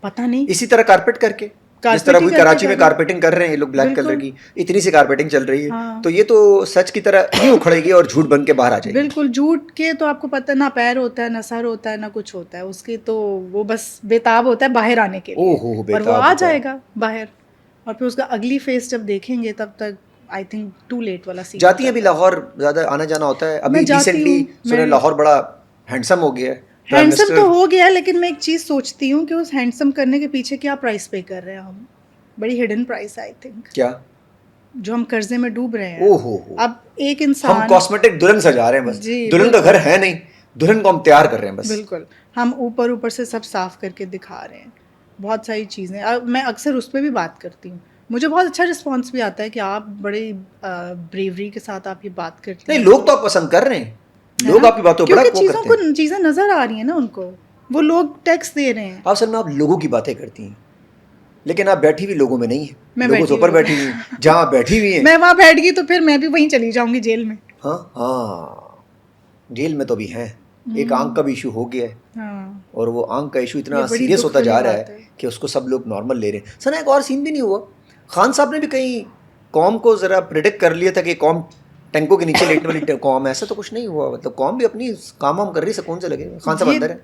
پتہ نہیں. اسی طرح کارپیٹ کر کے, جس طرح کوئی کراچی میں کارپیٹنگ کر رہے ہیں یہ لوگ بلیک کلر کی, اتنی سی کارپیٹنگ چل رہی ہے, تو یہ تو سچ کی طرح ہی اکھڑے گی اور جھوٹ بن کے باہر آ جائے گی. بالکل جھوٹ کے تو آپ کو پتہ نہ پیر ہوتا ہے نہ سر ہوتا ہے نہ کچھ ہوتا ہے, اس کے تو وہ بس بےتاب ہوتا ہے باہر آنے کے لیے, اور وہ آ جائے گا باہر, اور پھر اس کا اگلی فیس جب دیکھیں گے تب تک آئی تھنک ٹو لیٹ والا سین. جاتی ہیں ابھی لاہور زیادہ آنا جانا ہوتا ہے؟ ابھی ریسنٹلی سنے لاہور بڑا ہینڈسم ہو گیا ہے. ہینڈسم تو ہو گیا, لیکن میں ایک چیز سوچتی ہوں کہ اس ہینڈسم کرنے کے پیچھے کیا پرائس پے کر رہے ہیں ہم, بڑی ہڈن پرائس آئی تھنک, کیا جو ہم قرضے میں ڈوب رہے ہیں. اب ایک انسان ہم کاسمیٹک دلہن سجا رہے ہیں بس, دلہن کا گھر ہے نہیں, دلہن کو ہم تیار کر رہے ہیں بس. بالکل, ہم اوپر سے سب صاف کر کے دکھا رہے ہیں بہت ساری چیزیں. میں اکثر اس پہ بھی بات کرتی ہوں, مجھے بہت اچھا رسپانس بھی آتا ہے کہ آپ بڑے بریوری کے ساتھ آپ یہ بات کرتے ہیں. نہیں لوگ تو آپ پسند کر رہے ہیں, لوگ آپ کی باتوں بڑا کیونکہ چیزیں نظر آ رہی ہیں نا ان کو, وہ لوگ ٹیکس دے رہے ہیں. اصل میں آپ لوگوں کی باتیں کرتی ہیں, لیکن آپ بیٹھی ہوئی لوگوں میں نہیں ہیں, لوگوں سے اوپر بیٹھی ہوئی ہیں, جہاں بیٹھی ہوئی ہیں میں وہاں بیٹھ گئی تو پھر میں بھی وہیں چلی جاؤں گی جیل میں. ہاں جیل میں تو بھی ہیں. ایک آنکھ کا بھی ایشو ہو گیا ہے, اور وہ آنکھ کا ایشو اتنا سیریس ہوتا جا رہا ہے کہ اس کو سب لوگ نارمل لے رہے ہیں. سنا ایک اور سین بھی نہیں ہوا, خان صاحب نے بھی کہیں قوم کو ذرا پریڈکٹ کر لیا تھا کہ قوم ٹینکوں کے نیچے لیٹنے والی قوم, ایسا تو کچھ نہیں ہوا, مطلب قوم بھی اپنی کام وام کر رہی, سکون سے لگے. خان صاحب اندر ہے.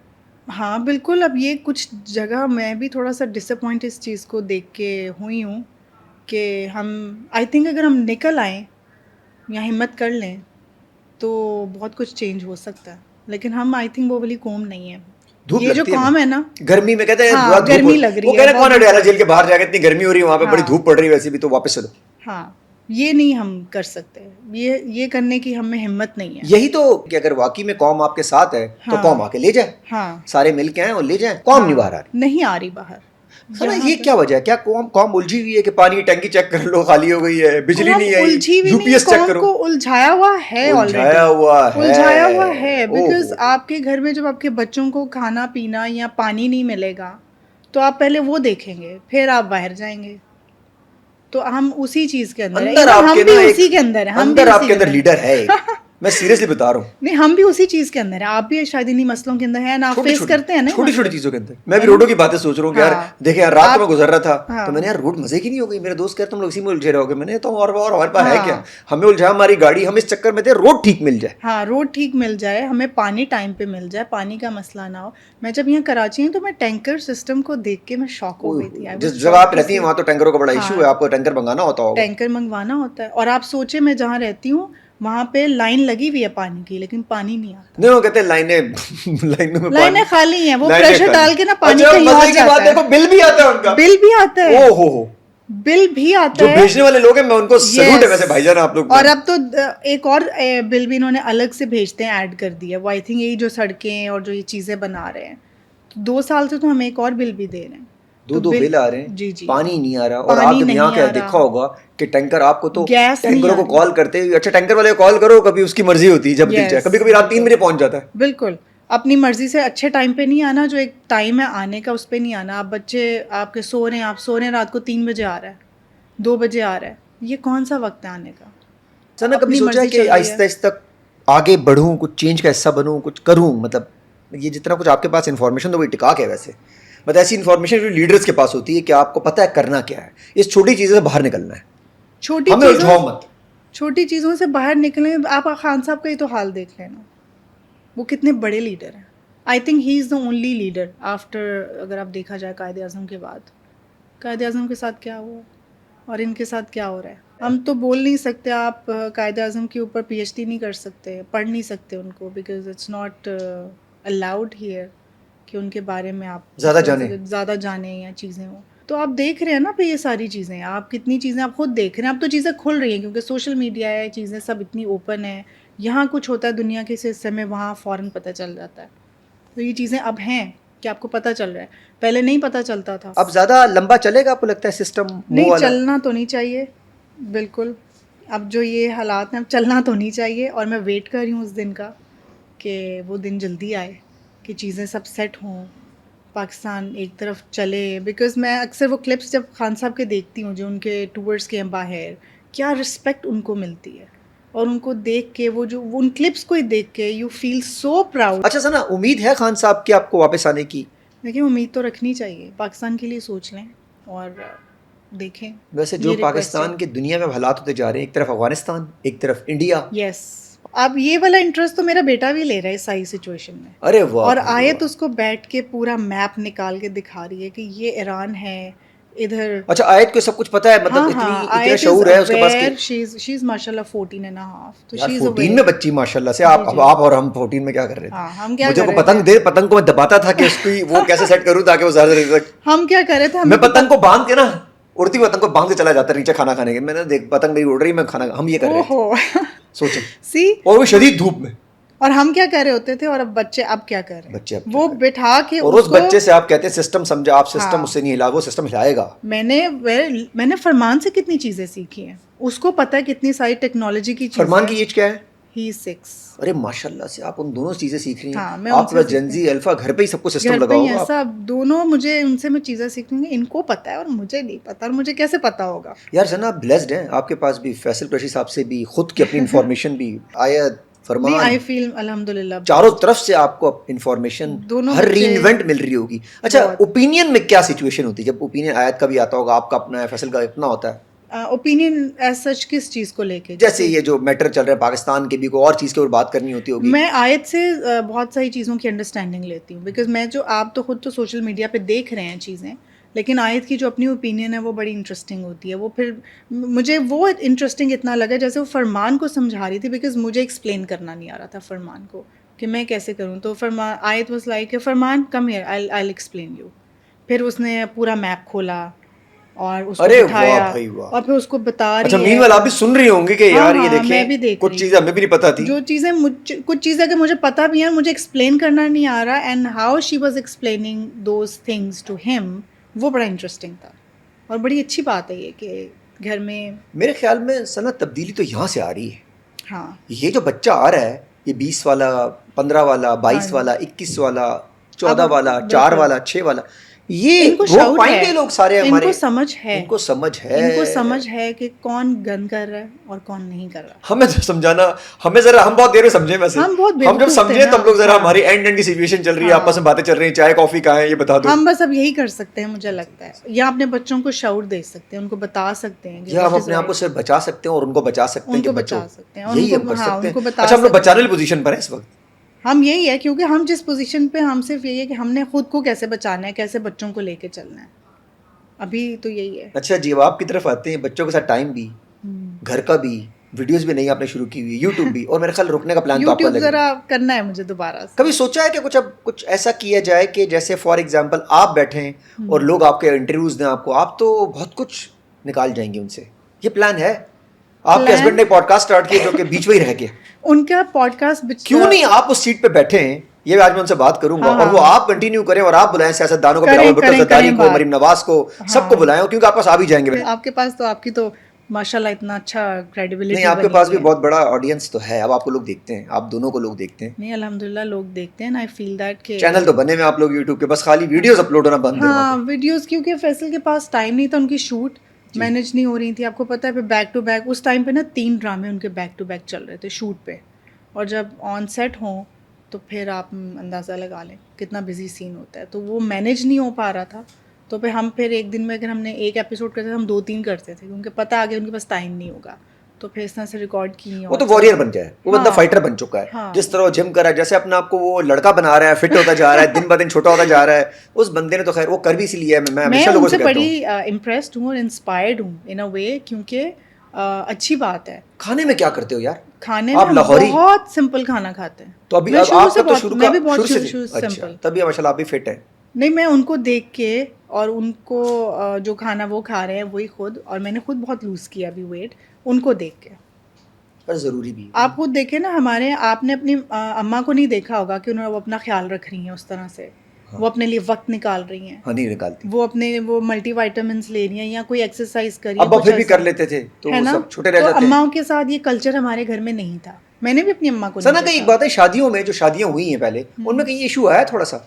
ہاں بالکل. اب یہ کچھ جگہ میں بھی تھوڑا سا ڈس اپوائنٹ اس چیز کو دیکھ کے ہوئی ہوں کہ ہم آئی تھنک اگر ہم نکل آئیں یا ہمت کر لیں تو بہت کچھ چینج ہو سکتا ہے, لیکن ہم آئی تھنک وہ والی قوم نہیں ہے. یہ جو قوم ہے نا, گرمی میں کہتے ہیں گرمی لگ رہی ہے, وہ کہہ رہے کون ہٹیا جیل کے باہر جا کے, اتنی گرمی ہو رہی ہے وہاں پہ, بڑی دھوپ پڑ رہی ہے ویسے بھی, تو واپس چلو. ہاں یہ نہیں ہم کر سکتے, یہ کرنے کی ہم میں ہمت نہیں ہے. یہی تو کہ اگر واقعی میں قوم آپ کے ساتھ ہے تو قوم آ کے لے جائے, سارے مل کے آئیں اور لے جائیں. قوم نہیں باہر آ رہی, نہیں آ رہی باہر. یہ کیا وجہ ہے؟ کیا قوم الجھی ہوئی ہے کہ پانی کی ٹینکی چیک کر لو خالی ہو گئی ہے, بجلی نہیں آئی, یو پی ایس چیک کرو. قوم کو الجھایا ہوا ہے, الجھایا ہوا ہے, بیکاز آپ کے گھر میں جب آپ کے بچوں کو کھانا پینا یا پانی نہیں ملے گا تو آپ پہلے وہ دیکھیں گے, پھر آپ باہر جائیں گے. تو ہم اسی چیز کے اندر ہیں, ہم بھی اسی کے اندر ہیں, اندر آپ کے اندر لیڈر ہے, میں سیریسلی بتا رہا ہوں. نہیں ہم بھی اسی چیز کے اندر ہیں, آپ بھی شاید انہیں مسئلوں کے اندر ہیں نا, آپ فیس کرتے ہیں نا چھوٹی چھوٹی چیزوں کے اندر. میں بھی روڈوں کی باتیں سوچ رہا ہوں کہ یار دیکھیں یار رات میں گزر رہا تھا تو میں نے یار روڈ مزے کی نہیں ہو گئی. میرے دوست کہتے تم لوگ اسی میں الجھے رہو گے. میں نے تو اور ہمارے پاس ہے کیا, ہمیں الجھا ہماری گاڑی, ہم اس چکر میں تھے روڈ ٹھیک مل جائے. ہاں روڈ ٹھیک مل جائے, ہمیں پانی ٹائم پہ مل جائے, پانی کا مسئلہ نہ ہو. میں جب یہاں کراچی ہوں تو میں ٹینکر سسٹم کو دیکھ کے میں شاک ہو گئی تھی. جس جگہ آپ رہتی ہیں وہاں تو ٹینکروں کا بڑا ایشو ہے, آپ کو ٹینکر منگانا ہوتا ہوگا. ٹینکر منگوانا ہوتا ہے, اور آپ سوچے میں جہاں رہتی ہوں وہاں پہ لائن لگی ہوئی ہے پانی کی, لیکن پانی نہیں آتا. نہیں وہ کہتے ہیں لائنیں خالی ہیں, وہ پریشر ڈال کے نا پانی کہیں اور جاتا ہے. دیکھو بل بھی آتا ہے ان کا, بل بھی آتا ہے, او ہو بل بھی آتا جو ہے. بھیجنے والے لوگ ہیں میں ان کو سلوٹ ہے ویسے بھائی جان آپ لوگ. اور اب تو ایک اور بل بھی انہوں نے الگ سے بھیجتے ہیں, ایڈ کر دیا. وہ آئی تھنک یہی جو سڑکیں اور جو یہ چیزیں بنا رہے ہیں, 2 سال سے تو ہمیں ایک اور بل بھی دے رہے ہیں. 2 بل آ رہے ہیں, جی جی, پانی نہیں آ رہا. اور آپ جب یہاں کے دیکھا ہوگا کہ ٹینکر آپ کو تو ٹینکروں کو کال کرتے ہیں, اچھا ٹینکر والے کو کال کرو, کبھی اس کی مرضی ہوتی ہے جب دل چاہے, کبھی کبھی رات 3 بجے پہنچ جاتا ہے. بالکل اپنی مرضی سے اچھے ٹائم پہ نہیں آنا, جو ایک ٹائم ہے آنے کا اس پہ نہیں آنا. آپ بچے آپ کے سو رہے ہیں, آپ سو رہے ہیں رات کو 3 بجے آ رہا ہے, 2 بجے آ رہا ہے, یہ کون سا وقت ہے آنے کا؟ سر نے کبھی سوچا کہ آہستہ آہستہ آگے بڑھوں, کچھ چینج کا حصہ بنوں, کچھ کروں؟ مطلب یہ جتنا کچھ آپ کے پاس انفارمیشن تو وہی ٹکا کے ویسے, بٹ ایسی انفارمیشن جو لیڈرز کے پاس ہوتی ہے کہ آپ کو پتہ ہے کرنا کیا ہے, اس چھوٹی چیزوں سے باہر نکلنا ہے, ہمیں الجھاؤ مت. چھوٹی چیزوں سے باہر نکلیں. آپ خان صاحب کا ہی تو حال دیکھ لینا, وہ کتنے بڑے لیڈر ہیں. I think he is the only leader after, اگر آپ دیکھا جائے قائد اعظم کے بعد. قائد اعظم کے ساتھ کیا ہوا اور ان کے ساتھ کیا ہو رہا ہے ہم تو بول نہیں سکتے. آپ قائد اعظم کے اوپر پی ایچ ڈی نہیں کر سکتے, پڑھ نہیں سکتے ان کو, because it's not allowed here کہ ان کے بارے میں آپ زیادہ جانیں یا چیزیں ہوں. تو آپ دیکھ رہے ہیں نا پہ یہ ساری چیزیں, آپ کتنی چیزیں آپ خود دیکھ رہے ہیں. اب تو چیزیں کھل رہی ہیں کیونکہ سوشل میڈیا ہے, چیزیں سب اتنی اوپن ہیں, یہاں کچھ ہوتا ہے دنیا کے حصے میں وہاں فوراً پتہ چل جاتا ہے. تو یہ چیزیں اب ہیں کہ آپ کو پتہ چل رہا ہے, پہلے نہیں پتہ چلتا تھا. اب زیادہ لمبا چلے گا آپ کو لگتا ہے سسٹم؟ نہیں, چلنا تو نہیں چاہیے بالکل. اب جو یہ حالات ہیں اب چلنا تو نہیں چاہیے, اور میں ویٹ کر رہی ہوں اس دن کا کہ وہ دن جلدی آئے کہ چیزیں سب سیٹ ہوں, پاکستان ایک طرف چلے. بیکاز میں اکثر وہ کلپس جب خان صاحب کے دیکھتی ہوں جو ان کے ٹورس کے ہیں باہر, کیا رسپیکٹ ان کو ملتی ہے, اور ان کو دیکھ کے وہ جو ان کلپس کو ہی دیکھ کے یو فیل سو پراؤڈ. اچھا سنا, امید ہے خان صاحب کی آپ کو واپس آنے کی؟ دیکھیں امید تو رکھنی چاہیے, پاکستان کے لیے سوچ لیں اور دیکھیں. ویسے جو پاکستان کے دنیا میں حالات ہوتے جا رہے ہیں, ایک طرف افغانستان ایک طرف انڈیا. یس, اب یہ والا انٹرسٹ تو میرا بیٹا بھی لے رہا ہے اس ساری سچویشن میں. ارے واہ. اور آیت اس کو بیٹھ کے پورا میپ نکال کے دکھا رہی ہے کہ یہ ایران ہے ادھر. اچھا آیت کو سب کچھ پتا ہے, مطلب اتنا شعور ہے اس کے پاس کہ شی از ماشاءاللہ 14 and a half. تو یار شی از 14 میں بچی ماشاءاللہ سے. آپ اور ہم 14 میں کیا کر رہے تھے؟ ہم کیا مجھے کو پتنگ کو میں دباتا تھا کہ اس کی وہ کیسے سیٹ کروں تاکہ وہ زیادہ دیر تک. ہم کیا کر رہے تھے, میں پتنگ کو باندھ کے نا, اڑتی پتنگ کو باندھ کے چلا جاتا نیچے کھانا کھانے کے. میں نے دیکھ پتنگ میری اڑ رہی, میں کھانا, ہم یہ کر رہے تھے سوچیں, سی, اور وہ شدید دھوپ میں. اور ہم کیا کر رہے ہوتے تھے, اور اب بچے اب کیا کر رہے ہیں, بچے وہ بٹھا کے. اور اس بچے سے آپ کہتے ہیں سسٹم سمجھا, آپ سسٹم اس سے نہیں ہلا, وہ سسٹم ہلائے گا. میں نے فرمان سے کتنی چیزیں سیکھی ہیں, اس کو پتہ ہے کتنی ساری ٹیکنالوجی کی چیزیں. فرمان کی ایج کیا ہے؟ ہی 6. ارے ماشاءاللہ سے آپ ان دونوں چیزیں سیکھ رہی ہیں. آپ کا جنزی الفا گھر پہ ہی سب کو سسٹم لگا ہوگا. سب دونوں مجھے ان سے میں چیزیں سیکھ رہی ہوں, ان کو پتہ ہے اور مجھے نہیں پتہ, اور مجھے کیسے پتہ ہوگا. یار سنا آپ بلیسڈ ہیں, آپ کے پاس بھی فیصل قریشی صاحب سے بھی خود کی اپنی انفارمیشن بھی, آیت فرمان, آئی فیل الحمدللہ چاروں طرف سے آپ کو انفارمیشن ہر ری انوینٹ مل رہی ہوگی. اچھا اوپینین میں کیا سچویشن ہوتی ہے جب اوپینین آیت کا بھی آتا ہوگا, آپ کا اپنا ہے, فیصل کا اپنا ہوتا ہے اوپینین ایز سچ کس چیز کو لے کے؟ جیسے یہ جو میٹر چل رہا ہے پاکستان کے بھی, کوئی اور چیز کے اوپر بات کرنی ہوتی ہوگی. میں آیت سے بہت ساری چیزوں کی انڈرسٹینڈنگ لیتی ہوں, بیکاز میں جو آپ تو خود تو سوشل میڈیا پہ دیکھ رہے ہیں چیزیں, لیکن آیت کی جو اپنی اوپینین ہے وہ بڑی انٹرسٹنگ ہوتی ہے. وہ پھر مجھے وہ انٹرسٹنگ اتنا لگا جیسے وہ فرمان کو سمجھا رہی تھی, بیکاز مجھے ایکسپلین کرنا نہیں آ رہا تھا فرمان کو کہ میں کیسے کروں. تو فرمان, آیت واز لائک فرمان come here, I explain you. پھر اس نے پورا میپ کھولا اور اس کو بٹھایا, اور پھر اس کو بتا رہی ہے. اچھا مین وال آپ بھی سن رہی ہوں گی کہ یار یہ دیکھیں کچھ چیزیں ہمیں بھی نہیں پتا تھی, جو چیزیں کچھ چیزیں کہ مجھے پتا بھی ہیں مجھے ایکسپلین کرنا نہیں آ رہا, and how she was explaining those things to ہم, وہ بڑا انٹرسٹنگ تھا. اور بڑی اچھی بات ہے یہ کہ گھر میں, میرے خیال میں سنا تبدیلی تو یہاں سے آ رہی ہے. ہاں یہ جو بچہ آ رہا ہے, یہ 20 والا, 15 والا, 22 والا, 21 والا, 14 والا, 4 والا, 6 والا, یہ ان کو شعور ہے, لوگ سارے ہمارے, ان کو سمجھ ہے, ان کو سمجھ ہے کہ کون گن کر رہا ہے اور کون نہیں کر رہا. ہمیں تو سمجھانا, ہمیں ذرا, ہم بہت دیر میں سمجھے, ویسے ہم جب سمجھے تو ہم لوگ ذرا, ہماری اینڈ کی سچویشن چل رہی ہے, آپس میں باتیں چل رہی ہیں, چائے کافی کہاں ہے یہ بتا دو. ہم بس اب یہی کر سکتے ہیں مجھے لگتا ہے, یا اپنے بچوں کو شعور دے سکتے ہیں, ان کو بتا سکتے ہیں, یا ہم اپنے آپ کو صرف بچا سکتے ہیں اور ان کو بچا سکتے ہیں کہ بچو, یہی ہم کر سکتے ہیں. اچھا ہم لوگ بچانے والی پوزیشن پر ہیں اس وقت. ہم یہی ہے, کیونکہ ہم جس پوزیشن پہ, ہم صرف یہی ہے کہ ہم نے خود کو کیسے بچانا ہے, کیسے بچوں کو لے کے چلنا ہے, ابھی تو یہی ہے. اچھا جی, اب آپ کی طرف آتے ہیں, بچوں کے ساتھ ٹائم بھی, گھر کا بھی, ویڈیوز بھی نہیں آپ نے شروع کی ہوئی, یوٹیوب بھی, اور میرے خیال رکنے کا پلان تو آپ کا یوٹیوب ذرا کرنا ہے مجھے دوبارہ سے. کبھی سوچا ہے کہ کچھ ایسا کیا جائے کہ جیسے فار ایگزامپل آپ بیٹھیں اور لوگ آپ کے انٹرویوز دیں آپ کو, آپ تو بہت کچھ نکال جائیں گے ان سے, یہ پلان ہے؟ آپ کے ہسبینڈ نے پوڈ کاسٹ اسٹارٹ کیا جو کہ بیچ میں ہی رہ گیا, ان کا پوڈ کاسٹ کیوں نہیں آپ اس سیٹ پہ بیٹھے ہیں, یہ آج میں ان سے بات کروں گا, اور وہ آپ کنٹینیو کریں, اور آپ بلائیں سیاست دانوں کو, بلاول بھٹو زرداری کو, مریم نواز کو, سب کو بلائیں, کیونکہ آپ پاس آ بھی جائیں گے. آپ کے پاس تو, آپ کی تو ماشاءاللہ اتنا اچھا کریڈیبلٹی نہیں, آپ کے پاس بھی بہت بڑا آڈینس تو ہے, اب آپ کو لوگ دیکھتے ہیں, آپ دونوں کو لوگ دیکھتے ہیں. نہیں الحمدللہ لوگ دیکھتے ہیں, آئی فیل دیٹ کہ چینل تو بنے ہوئے آپ لوگ یوٹیوب کے, بس خالی ویڈیوز اپلوڈ ہونا بند ہے. ہاں ویڈیوز, کیونکہ فیصل کے پاس ٹائم نہیں تھا, ان کی شوٹ مینیج نہیں ہو رہی تھی, آپ کو پتہ ہے. پھر بیک ٹو بیک اس ٹائم پہ نا 3 ڈرامے ان کے بیک ٹو بیک چل رہے تھے شوٹ پہ, اور جب آن سیٹ ہوں تو پھر آپ اندازہ لگا لیں کتنا بزی سین ہوتا ہے, تو وہ مینیج نہیں ہو پا رہا تھا. تو پھر ہم پھر ایک دن میں اگر ہم نے ایک ایپیسوڈ کرتے تھے, ہم 2-3 کرتے تھے, کیونکہ پتہ آ گیا ان کے پاس ٹائم نہیں ہوگا, تو پھر اس طرح سے ریکارڈ کی. وہ تو وارئر بن جائے, وہ بندہ فائٹر بن چکا ہے, جس طرح وہ جم کر رہا ہے, جیسے اپنا آپ کو وہ لڑکا بنا رہا ہے, فٹ ہوتا جا رہا ہے, دن بدن چھوٹا ہوتا جا رہا ہے, اس بندے نے تو خیر وہ کر بھی اسی لیے ہے. میں ہمیشہ لوگوں سے کہتا ہوں, میں ان سے بڑی امپریسڈ ہوں اور انسپائرڈ ہوں ان اے وے, کیونکہ اچھی بات ہے. کھانے میں کیا کرتے ہو یار؟ کھانے میں بہت سمپل کھانا کھاتے ہیں. تو ابھی آپ کا تو شروع میں بھی بہت شروع سے سمپل, تبھی ماشاءاللہ آپ بھی فٹ ہیں. نہیں, میں ان کو دیکھ کے, اور ان کو جو کھانا وہ کھا رہے ہیں وہی خود, اور میں نے خود بہت لوز کیا ابھی ویٹ ان کو دیکھ کے. پر ضروری بھی. آپ خود دیکھیں نا, ہمارے آپ نے اپنی اماں کو نہیں دیکھا ہوگا کہ انہوں نے وہ اپنا خیال رکھ رہی ہیں اس طرح سے, وہ اپنے لیے وقت نکال رہی ہیں. ہاں نہیں نکالتی. وہ اپنے وہ ملٹی وائٹامنس لے رہی ہیں یا کوئی ایکسرسائز کر رہی ہیں. ابا پھر بھی کر لیتے تھے تو ہے نا, سب چھوٹے رہ تو جاتے ہیں. اماؤں کے ساتھ یہ کلچر ہمارے گھر میں نہیں تھا. میں نے بھی اپنی اماں کو سنا نہیں کہ ایک دیکھا. بات ہے, شادیوں میں جو شادیاں ہوئی ہیں پہلے ان میں کہیں ایشو آیا تھوڑا سا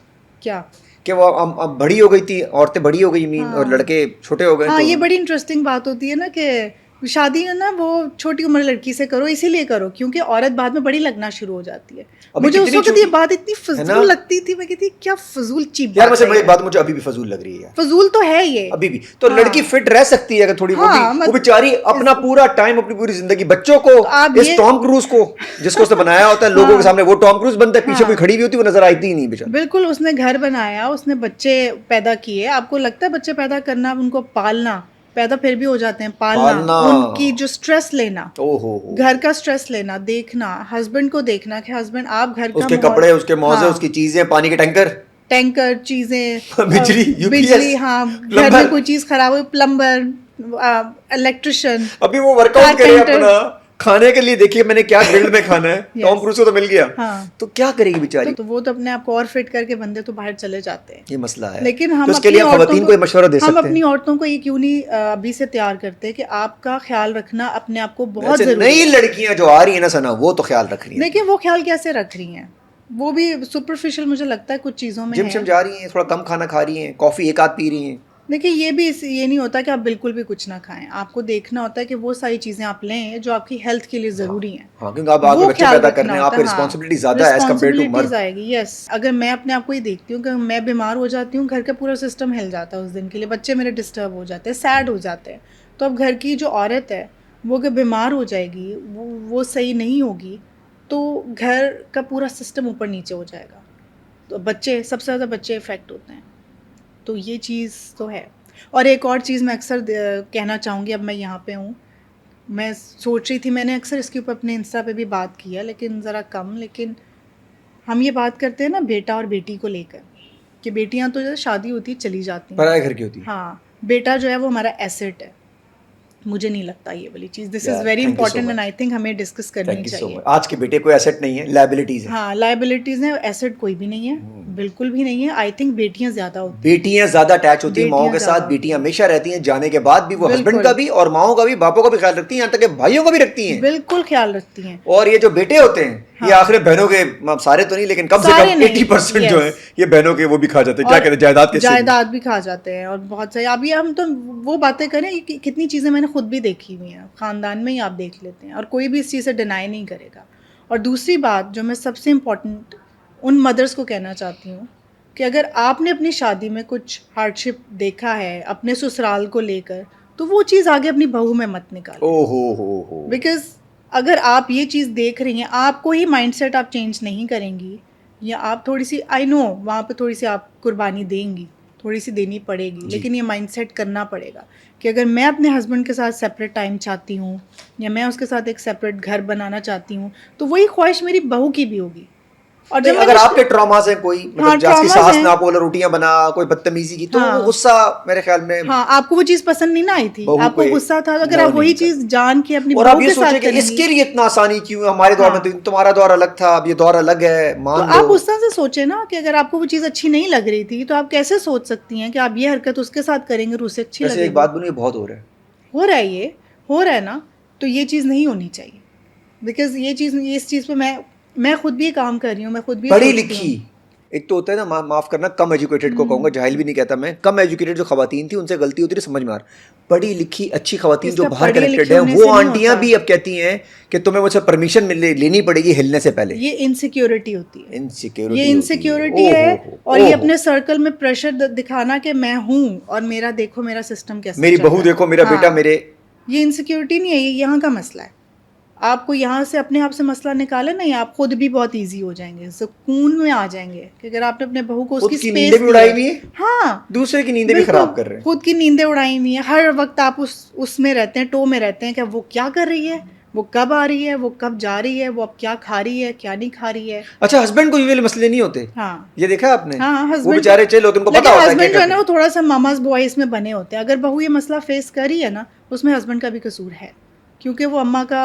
کیا کہ وہ اب بڑی ہو گئی تھی, عورتیں بڑی ہو گئی اور لڑکے چھوٹے ہو گئے. ہاں تو یہ بڑی انٹرسٹنگ بات ہوتی ہے نا کہ شادی ہے نا وہ چھوٹی عمر لڑکی سے کرو, اسی لیے کرو کیونکہ عورت بعد میں بڑی لگنا شروع ہو جاتی ہے. مجھے اس وقت یہ بات اتنی فضول لگتی تھی, میں کہتی کیا فضول چیپ بات ہے. یار ویسے ایک بات مجھے ابھی بھی فضول لگ رہی ہے. فضول تو ہے یہ ابھی بھی. تو لڑکی فٹ رہ سکتی ہے اگر تھوڑی, وہ بیچاری اپنا پورا ٹائم, اپنی پوری زندگی بچوں کو, اس ٹام کروز کو جس کو اس نے بنایا ہوتا ہے لوگوں کے سامنے, وہ ٹام کروز بنتا ہے, پیچھے کوئی کھڑی ہوئی ہوتی ہے وہ نظر آتی ہی نہیں بیچارہ. بالکل, اس نے گھر بنایا, اس نے بچے پیدا کیے. آپ کو لگتا ہے بچے پیدا کرنا, ان کو پالنا, پیدا پھر بھی ہو جاتے ہیں, پالنا, ان کی جو اسٹریس لینا, گھر کا اسٹریس لینا, دیکھنا, ہسبینڈ کو دیکھنا کہ ہسبینڈ آپ گھر کا, اس کے کپڑے, اس کے موزے, اس کی چیزیں, پانی کے ٹینکر چیزیں, بجلی, ہاں گھر میں کوئی چیز خراب ہوئی, پلمبر, الیکٹریشین, ابھی وہ ورک آؤٹ کرے اپنا کھانے کے لیے, دیکھیے میں نے کیا گرل میں کھانا ہے, ٹام کروز کو تو مل گیا, تو کیا کرے گی بیچاری. تو وہ تو اپنے آپ کو اور فٹ کر کے بندے تو باہر چلے جاتے ہیں. یہ مسئلہ ہے. لیکن ہم اس کے لیے خواتین کو مشورہ دے سکتے ہیں. ہم اپنی عورتوں کو یہ کیوں نہیں ابھی سے تیار کرتے کہ آپ کا خیال رکھنا اپنے آپ کو بہت ضروری ہے. نئی لڑکیاں جو آ رہی ہیں نا سنا, وہ تو خیال رکھ رہی ہیں. لیکن وہ خیال کیسے رکھ رہی ہیں, وہ بھی سپرفیشل مجھے لگتا ہے کچھ چیزوں میں. جم شم جا رہی ہیں, تھوڑا کم کھانا کھا رہی ہیں, کافی ایک آدھ پی رہی ہیں. دیکھیے یہ بھی یہ نہیں ہوتا کہ آپ بالکل بھی کچھ نہ کھائیں, آپ کو دیکھنا ہوتا ہے کہ وہ ساری چیزیں آپ لیں جو آپ کی ہیلتھ کے لیے ضروری ہیں. ہاں کیونکہ آپ آگے بچے پیدا کرنے ہیں, آپ پہ رسپانسبلٹی زیادہ ہے ایز کمپیئر ٹو مرد. آئے گی. یس, اگر میں اپنے آپ کو ہی دیکھتی ہوں کہ میں بیمار ہو جاتی ہوں, گھر کا پورا سسٹم ہل جاتا ہے اس دن کے لیے, بچے میرے ڈسٹرب ہو جاتے ہیں, سیڈ ہو جاتے ہیں. تو اب گھر کی جو عورت ہے وہ اگر بیمار ہو جائے گی, وہ صحیح نہیں ہوگی, تو گھر کا پورا سسٹم اوپر نیچے ہو جائے گا. تو بچے, سب سے زیادہ بچے افیکٹ ہوتے ہیں. تو یہ چیز تو ہے. اور ایک اور چیز میں اکثر کہنا چاہوں گی, اب میں یہاں پہ ہوں, میں سوچ رہی تھی, میں نے اکثر اس کے اوپر اپنے انسٹا پہ بھی بات کی ہے لیکن ذرا کم, لیکن ہم یہ بات کرتے ہیں نا بیٹا اور بیٹی کو لے کر, کہ بیٹیاں تو جب شادی ہوتی ہے چلی جاتی ہیں, پرائے گھر کی ہوتی ہے. ہاں, بیٹا جو ہے وہ ہمارا ایسٹ ہے. مجھے نہیں لگتا یہ والی چیز. This is very important and I think ہمیں ڈسکس کرنی چاہیے. آج کے بیٹے کوئی ایسٹ نہیں ہے, لائبلٹیز ہیں. ہاں لائبلٹیز ہیں, ایسٹ کوئی بھی نہیں ہے, بالکل بھی نہیں ہے. آئی تھنک بیٹیاں زیادہ ہوتی ہیں, بیٹیاں زیادہ اٹیچ ہوتی ہیں ماؤں کے ساتھ. بیٹیاں ہمیشہ رہتی ہیں, جانے کے بعد بھی وہ ہسبینڈ کا بھی اور ماؤں کا بھی, باپوں کا بھی خیال رکھتی ہیں, یہاں تک کہ بھائیوں کا بھی رکھتی ہیں. بالکل خیال رکھتی ہیں. اور یہ جو بیٹے ہوتے ہیں یہ آخر بہنوں کے, سارے تو نہیں لیکن کم سے کم 80% جو ہیں یہ بہنوں کے وہ بھی کھا جاتے ہیں. کیا کہتے ہیں, جائیداد بھی کھا جاتے ہیں. اور بہت سارے, ابھی ہم تو وہ باتیں کریں, کتنی چیزیں میں نے خود بھی دیکھی ہوئی ہیں خاندان میں ہی, آپ دیکھ لیتے ہیں, اور کوئی بھی اس چیز سے ڈینائی نہیں کرے گا. اور دوسری بات جو میں سب سے امپورٹنٹ ان مدرس کو کہنا چاہتی ہوں کہ اگر آپ نے اپنی شادی میں کچھ ہارڈ شپ دیکھا ہے اپنے سسرال کو لے کر, تو وہ چیز آگے اپنی بہو میں مت نکالیں. بیکاز اگر آپ یہ چیز دیکھ رہی ہیں, آپ کو ہی مائنڈ سیٹ آپ چینج نہیں کریں گی, یا آپ تھوڑی سی, آئی نو وہاں پہ تھوڑی سی آپ قربانی دیں گی, تھوڑی سی دینی پڑے گی, لیکن یہ مائنڈ سیٹ کرنا پڑے گا کہ اگر میں اپنے ہسبینڈ کے ساتھ سیپریٹ ٹائم چاہتی ہوں, یا میں اس کے ساتھ ایک سیپریٹ گھر بنانا چاہتی ہوں, تو وہی خواہش میری بہو کی بھی ہوگی. اور جب اگر آپ کے ٹراماز ہیں کوئی, مطلب جس کی ساس نہ بولے, روٹیاں بنا, کوئی بدتمیزی کی, تو وہ غصہ میرے خیال میں, ہاں آپ کو وہ چیز پسند نہیں نہ آئی تھی, آپ کو غصہ تھا, اگر آپ وہی چیز جان کے اپنی اور آپ یہ سوچیں کہ اس کے لیے اتنا آسانی کیوں, ہمارے دور میں تو تمہارا دور الگ تھا, اب یہ دور الگ ہے, مان لو. تو آپ اس طرح سے سوچیں نا کہ اگر آپ کو وہ چیز اچھی نہیں لگ رہی تھی, تو آپ کیسے سوچ سکتی ہیں کہ آپ یہ حرکت اس کے ساتھ کریں گے اور اسے اچھی لگے گی. ایک بات بولوں, یہ بہت ہو رہا ہے, یہ ہو رہا ہے نا. تو یہ چیز نہیں ہونی چاہیے, بیکاز یہ چیز, اس چیز پہ میں خود بھی کام کر رہی ہوں, میں خود بھی پڑھی لکھی, ایک تو ہوتا ہے نا, معاف کرنا, کم ایجوکیٹڈ کو کہوں گا, جاہل بھی نہیں کہتا میں, کم ایجوکیٹڈ جو خواتین تھیں ان سے غلطی ہوتی ہے, سمجھ میں آ رہا. پڑھی لکھی اچھی خواتین جو باہر کنیکٹڈ ہیں, وہ آنٹیاں بھی اب کہتی ہیں کہ تمہیں مجھ سے پرمیشن لینی پڑے گی ہلنے سے پہلے. یہ انسیکیورٹی ہوتی ہے, یہ انسیکیورٹی ہے. اور یہ اپنے سرکل میں پریشر دکھانا کہ میں ہوں, اور میرا دیکھو میرا سسٹم کیسا, میری بہو دیکھو, میرا بیٹا, میرے, یہ انسیکیورٹی نہیں ہے, یہ یہاں کا مسئلہ ہے. آپ کو یہاں سے اپنے آپ سے مسئلہ نکالے نہیں, آپ خود بھی بہت ایزی ہو جائیں گے, سکون میں آ جائیں گے. کہ اگر آپ نے اپنے بہو کو اس کی نیندیں بھی اڑائی ہوئی ہیں, ہاں دوسرے کی نیندیں بھی خراب کر رہے ہیں, خود کی نیندیں اڑائی ہوئی ہیں, ہر وقت آپ اس میں رہتے ہیں, ٹو میں رہتے ہیں کہ وہ کیا کر رہی ہے, وہ کب آ رہی ہے, وہ کب جا رہی ہے, وہ اب کیا کھا رہی ہے, کیا نہیں کھا رہی ہے. اچھا ہسبینڈ کو یہ والے مسئلے نہیں ہوتے, ہاں یہ دیکھا آپ نے, ہاں وہ بیچارے چلو ان کو پتا ہوتا ہے, ہسبینڈ جو ہے نا وہ تھوڑا سا ماماز بوائز میں بنے ہوتے ہیں. اگر بہو یہ مسئلہ فیس کر رہی ہے نا, اس میں ہسبینڈ کا بھی قصور ہے, کیونکہ وہ اماں کا